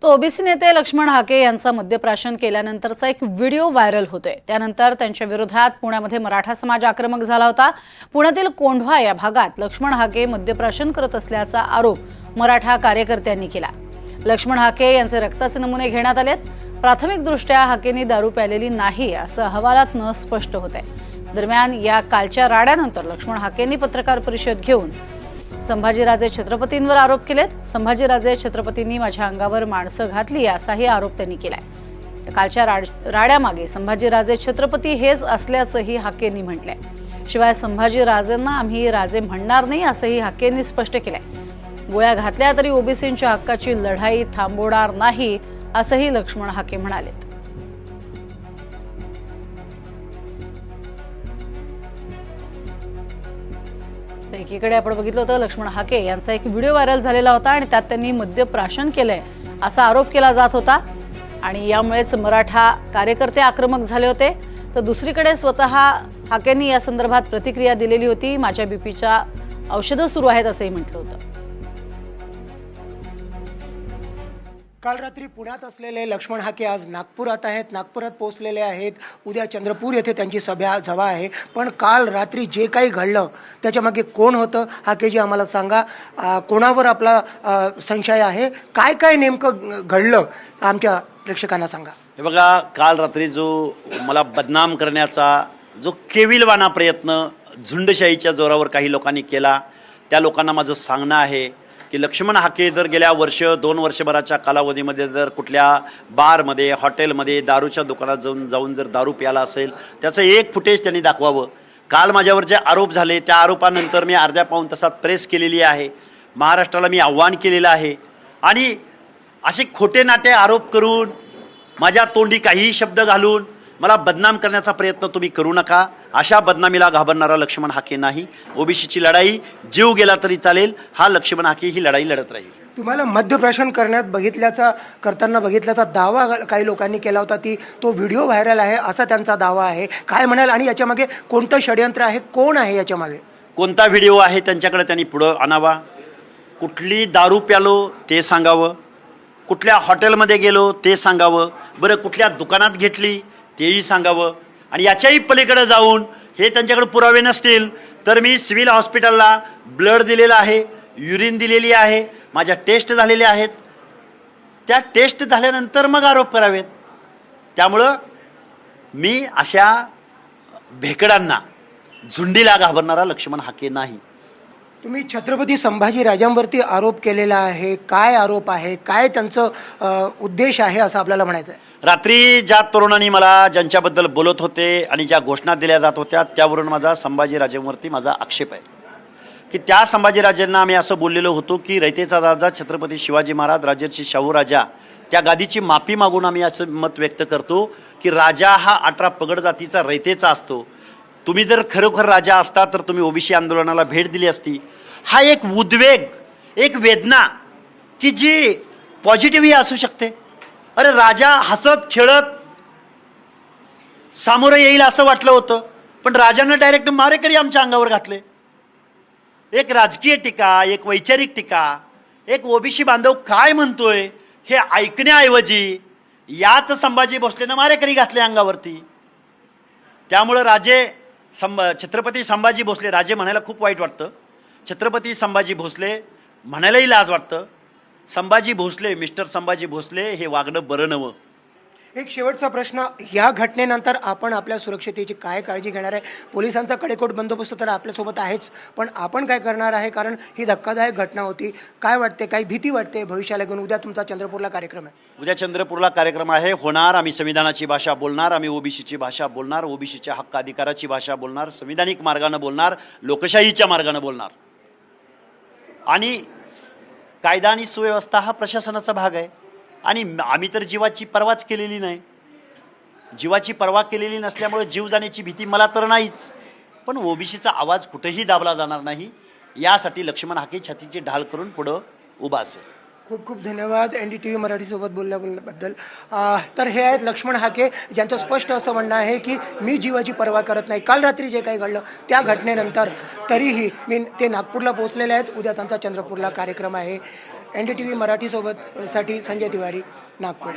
तो ओबीसी नेते लक्ष्मण हाके यांचा मद्यप्राशन केल्यानंतरचा एक व्हिडिओ व्हायरल होतोय। त्यानंतर त्यांच्या विरोधात पुण्यामध्ये मराठा समाज आक्रमक झाला होता। पुण्यातील कोंढवा या भागात लक्ष्मण हाके मद्यप्राशन करत असल्याचा आरोप मराठा कार्यकर्त्यांनी केला। लक्ष्मण हाके यांचे रक्ताचे नमुने घेण्यात आलेत। प्राथमिकदृष्ट्या हाकेंनी दारू प्यालेली नाही असं अहवालातनं स्पष्ट होतंय। दरम्यान या कालच्या राड्यानंतर लक्ष्मण हाकेंनी पत्रकार परिषद घेऊन संभाजीराजे छत्रपतींवर आरोप केलेत। संभाजीराजे छत्रपतींनी माझ्या अंगावर माणसं घातली असाही आरोप त्यांनी केलाय। कालच्या राड्यामागे संभाजीराजे छत्रपती हेच असल्याचंही हाकेंनी म्हटलंय। शिवाय संभाजीराजेंना आम्ही राजे म्हणणार नाही असंही हाकेंनी स्पष्ट केलंय। गोळ्या घातल्या तरी ओबीसींच्या हक्काची लढाई थांबवणार नाही असंही लक्ष्मण हाके म्हणाले। एकीकडे आपण बघितलं होतं लक्ष्मण हाके यांचा एक व्हिडिओ व्हायरल झालेला होता आणि त्यात त्यांनी मद्यप्राशन केलंय असा आरोप केला जात होता आणि यामुळेच मराठा कार्यकर्ते आक्रमक झाले होते। तर दुसरीकडे स्वतः हाकेंनी या संदर्भात प्रतिक्रिया दिलेली होती। माझ्या बीपीच्या औषधं सुरू आहेत असंही म्हटलं होतं। काल रात्री पुण्यात असलेले लक्ष्मण हाके आज नागपुरात आहेत, नागपुरात पोहोचलेले आहेत। उद्या चंद्रपूर येथे त्यांची सभा आहे। पण काल रात्री जे काही घडलं त्याच्यामागे कोण होतं हाकेजी आम्हाला सांगा। कोणावर आपला संशय आहे, काय काय नेमकं घडलं आमच्या प्रेक्षकांना सांगा। हे बघा, काल रात्री जो मला बदनाम करण्याचा जो केविलवाना प्रयत्न झुंडशाहीच्या जोरावर काही लोकांनी केला, त्या लोकांना माझं सांगणं आहे की लक्ष्मण हाके जर गेल्या दोन वर्षभराच्या कालावधीमध्ये जर कुठल्या बारमध्ये, हॉटेलमध्ये, दारूच्या दुकानात जाऊन जर दारू प्याला असेल त्याचं एक फुटेज त्यांनी दाखवावं। काल माझ्यावर जे आरोप झाले त्या आरोपानंतर मी अर्ध्या पाऊण तासात प्रेस केलेली आहे। महाराष्ट्राला मी आव्हान केलेलं आहे आणि असे खोटे नाटे आरोप करून माझ्या तोंडी काहीही शब्द घालून मला बदनाम करण्याचा प्रयत्न तुम्ही करू नका। अशा बदनामीला घाबरणारा लक्ष्मण हाके नाही। ओबीसीची लढाई जीव गेला तरी चालेल, हा लक्ष्मण हाके ही लढाई लढत राहील। तुम्हाला मद्यप्राशन करताना बघितल्याचा दावा काही लोकांनी केला होता, तो व्हिडिओ व्हायरल आहे असा त्यांचा दावा आहे। काय म्हणाल आणि याच्यामागे कोणतं षडयंत्र आहे, कोण आहे याच्यामागे? कोणता व्हिडिओ आहे त्यांच्याकडे त्यांनी पुढं आणावा। कुठली दारू प्यालो ते सांगावं, कुठल्या हॉटेलमध्ये गेलो ते सांगावं, बरं कुठल्या दुकानात घेतली तेही सांगावं। आणि याच्याही पलीकडे जाऊन हे त्यांच्याकडे पुरावे नसतील तर मी सिव्हिल हॉस्पिटलला ब्लड दिलेला आहे, युरिन दिलेली आहे, माझ्या टेस्ट झालेल्या आहेत। त्या टेस्ट झाल्यानंतर मग आरोप करावेत। त्यामुळं मी अशा भेकडांना, झुंडीला घाबरणारा लक्ष्मण हाके नाही। तुम्ही छत्रपती संभाजीराजांवरती आरोप केलेला आहे, काय आरोप आहे, काय त्यांचं उद्देश आहे असं आपल्याला म्हणायचं आहे? रात्री ज्या तरुणांनी मला ज्यांच्याबद्दल बोलत होते आणि ज्या घोषणा दिल्या जात होत्या त्यावरून माझा संभाजीराजेंवरती माझा आक्षेप आहे की त्या संभाजीराजेंना आम्ही असं बोललेलो होतो की रयतेचा राजा छत्रपती शिवाजी महाराज, राजर्षी शाहू राजा, त्या गादीची माफी मागून आम्ही असं मत व्यक्त करतो की राजा हा 18 पगड जातीचा रयतेचा असतो। तुम्ही जर खरोखर राजा असता तर तुम्ही ओबीसी आंदोलनाला भेट दिली असती। हा एक उद्वेग, एक वेदना की जी पॉझिटिव्ह असू शकते। अरे राजा हसत खेळत सामोरं येईल असं वाटलं होतं, पण राजानं डायरेक्ट मारेकरी आमच्या अंगावर घातले। एक राजकीय टीका, एक वैचारिक टीका, एक ओबीसी बांधव काय म्हणतोय हे ऐकण्याऐवजी याच संभाजी भोसलेनं मारेकरी घातले अंगावरती। त्यामुळं छत्रपती संभाजी भोसले, राजे म्हणायला खूप वाईट वाटतं, छत्रपती संभाजी भोसले म्हणायलाही लाज वाटतं। संभाजी भोसले, मिस्टर संभाजी भोसले हे वागणं बरं नवं। एक शेवटचा प्रश्न, या घटनेनंतर आपण आपल्या सुरक्षतेची काय काळजी घेणार आहे? पोलिसांचा कडेकोट बंदोबस्त तर आपल्यासोबत आहेच, पण आपण काय करणार आहे? कारण ही धक्कादायक घटना होती। काय वाटते, काही भीती वाटते भविष्याला घेऊन? उद्या तुमचा चंद्रपूरला कार्यक्रम आहे। उद्या चंद्रपूरला कार्यक्रम आहे, होणार। आम्ही संविधानाची भाषा बोलणार, आम्ही ओबीसीची भाषा बोलणार, ओबीसीच्या हक्क अधिकाराची भाषा बोलणार, संविधानिक मार्गाने बोलणार, लोकशाहीच्या मार्गाने बोलणार। आणि कायदा आणि सुव्यवस्था हा प्रशासनाचा भाग आहे आणि आम्ही तर जीवाची पर्वाच केलेली नाही। जीवाची पर्वा केलेली नसल्यामुळे जीव जाण्याची भीती मला तर नाहीच, पण ओबीसीचा आवाज कुठेही दाबला जाणार नाही यासाठी लक्ष्मण हाके छातीची ढाल करून पुढं उभा असेल। खूप खूप धन्यवाद NDTV मराठीसोबत बोलल्याबद्दल। तर हे आहेत लक्ष्मण हाके, ज्यांचं स्पष्ट असं म्हणणं आहे की मी जीवाची पर्वा करत नाही। काल रात्री जे काही घडलं त्या घटनेनंतर तरीही ते नागपूरला पोहोचलेले आहेत। उद्या त्यांचा चंद्रपूरला कार्यक्रम आहे। NDTV मराठीसोबत साठी संजय तिवारी, नागपूर.